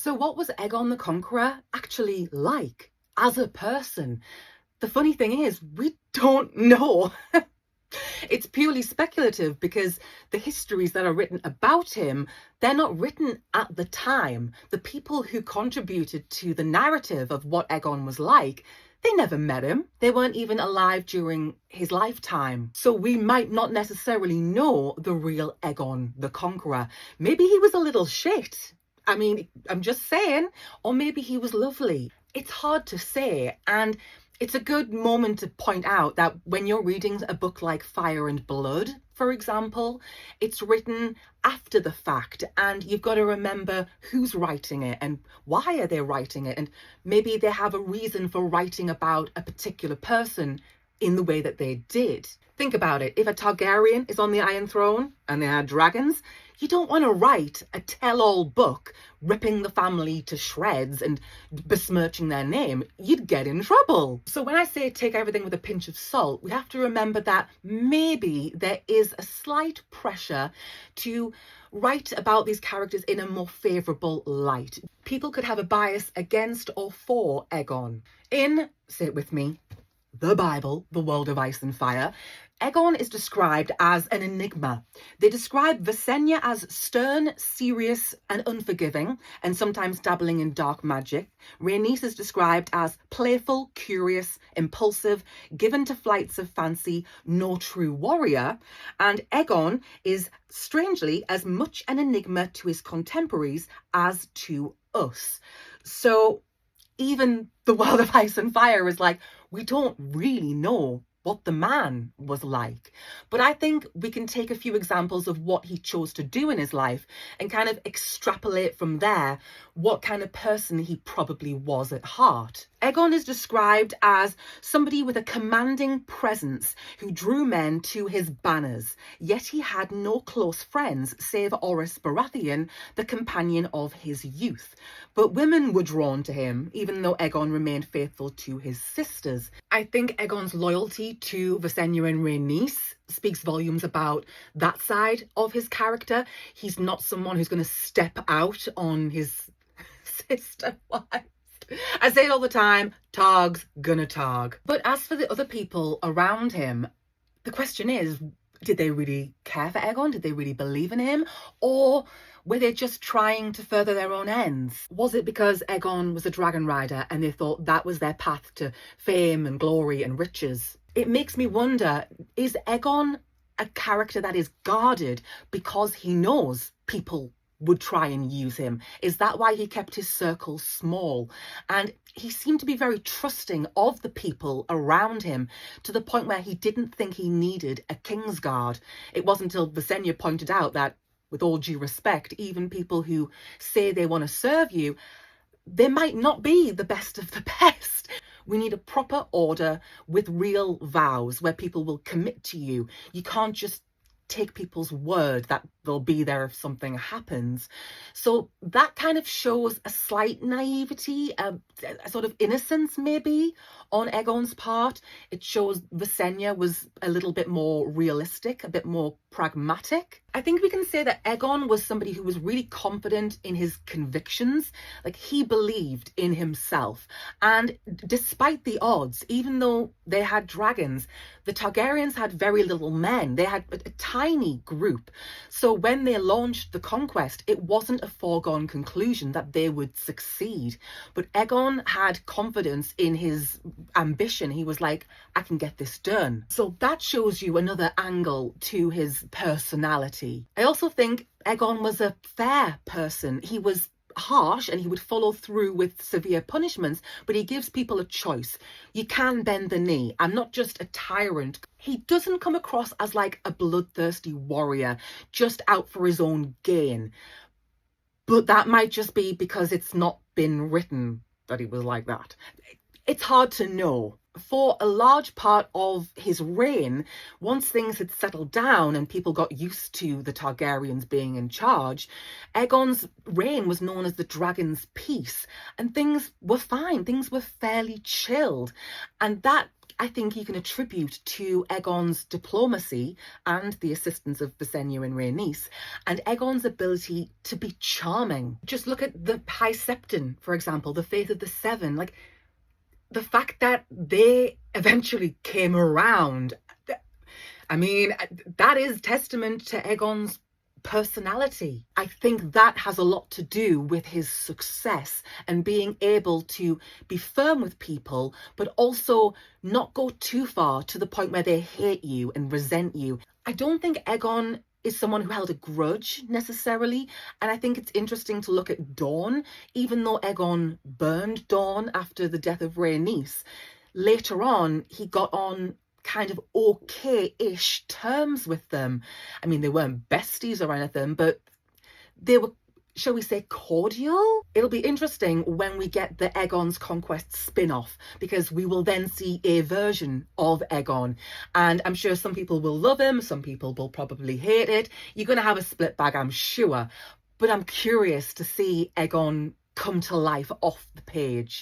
So what was Aegon the Conqueror actually like as a person? The funny thing is, we don't know. It's purely speculative because the histories that are written about him, they're not written at the time. The people who contributed to the narrative of what Aegon was like, they never met him. They weren't even alive during his lifetime. So we might not necessarily know the real Aegon the Conqueror. Maybe he was a little shit. I mean, I'm just saying. Or maybe he was lovely. It's hard to say. And it's a good moment to point out that when you're reading a book like Fire and Blood, for example, it's written after the fact, and you've got to remember who's writing it and why are they writing it, and maybe they have a reason for writing about a particular person in the way that they did. Think about it. If a Targaryen is on the Iron Throne and they had dragons, you don't want to write a tell-all book ripping the family to shreds and besmirching their name. You'd get in trouble. So when I say take everything with a pinch of salt, we have to remember that maybe there is a slight pressure to write about these characters in a more favourable light. People could have a bias against or for Aegon. In, say it with me, the Bible, the world of ice and fire, Aegon is described as an enigma. They describe Visenya as stern, serious and unforgiving, and sometimes dabbling in dark magic. Rhaenys is described as playful, curious, impulsive, given to flights of fancy, no true warrior. And Aegon is, strangely, as much an enigma to his contemporaries as to us. So even the world of ice and fire is like, we don't really know what the man was like. But I think we can take a few examples of what he chose to do in his life and kind of extrapolate from there what kind of person he probably was at heart. Aegon is described as somebody with a commanding presence who drew men to his banners, yet he had no close friends save Orys Baratheon, the companion of his youth. But women were drawn to him, even though Aegon remained faithful to his sisters. I think Aegon's loyalty to Visenya and Rhaenys speaks volumes about that side of his character. He's not someone who's going to step out on his sister wives. I say it all the time, Targ's gonna Targ. But as for the other people around him, the question is, did they really care for Aegon? Did they really believe in him? Or were they just trying to further their own ends? Was it because Aegon was a dragon rider and they thought that was their path to fame and glory and riches? It makes me wonder, is Aegon a character that is guarded because he knows people would try and use him? Is that why he kept his circle small? And he seemed to be very trusting of the people around him to the point where he didn't think he needed a Kingsguard. It wasn't until Visenya pointed out that, with all due respect, even people who say they want to serve you, they might not be the best of the best. We need a proper order with real vows where people will commit to you. You can't just take people's word that they'll be there if something happens. So that kind of shows a slight naivety, a sort of innocence maybe on Aegon's part. It shows Visenya was a little bit more realistic, a bit more pragmatic. I think we can say that Aegon was somebody who was really confident in his convictions. Like, he believed in himself. And despite the odds, even though they had dragons, the Targaryens had very little men. They had a tiny group. So when they launched the conquest, it wasn't a foregone conclusion that they would succeed. But Aegon had confidence in his ambition. He was like, I can get this done. So that shows you another angle to his personality. I also think Aegon was a fair person. He was harsh and he would follow through with severe punishments, but he gives people a choice. You can bend the knee. I'm not just a tyrant. He doesn't come across as like a bloodthirsty warrior just out for his own gain. But that might just be because it's not been written that he was like that. It's hard to know. For a large part of his reign, once things had settled down and people got used to the Targaryens being in charge, Aegon's reign was known as the Dragon's Peace, and things were fine. Things were fairly chilled, and that I think you can attribute to Aegon's diplomacy and the assistance of Visenya and Rhaenys, and Aegon's ability to be charming. Just look at the High Septon, for example, the Faith of the Seven. Like, the fact that they eventually came around, I mean, that is testament to Aegon's personality. I think that has a lot to do with his success and being able to be firm with people, but also not go too far to the point where they hate you and resent you. I don't think Aegon is someone who held a grudge necessarily, and I think it's interesting to look at Dawn. Even though Aegon burned Dawn after the death of Rhaenys, later on he got on kind of okay-ish terms with them. I mean, they weren't besties or anything, but they were, shall we say, cordial? It'll be interesting when we get the Aegon's Conquest spin-off, because we will then see a version of Aegon. And I'm sure some people will love him, some people will probably hate it. You're going to have a split bag, I'm sure. But I'm curious to see Aegon come to life off the page.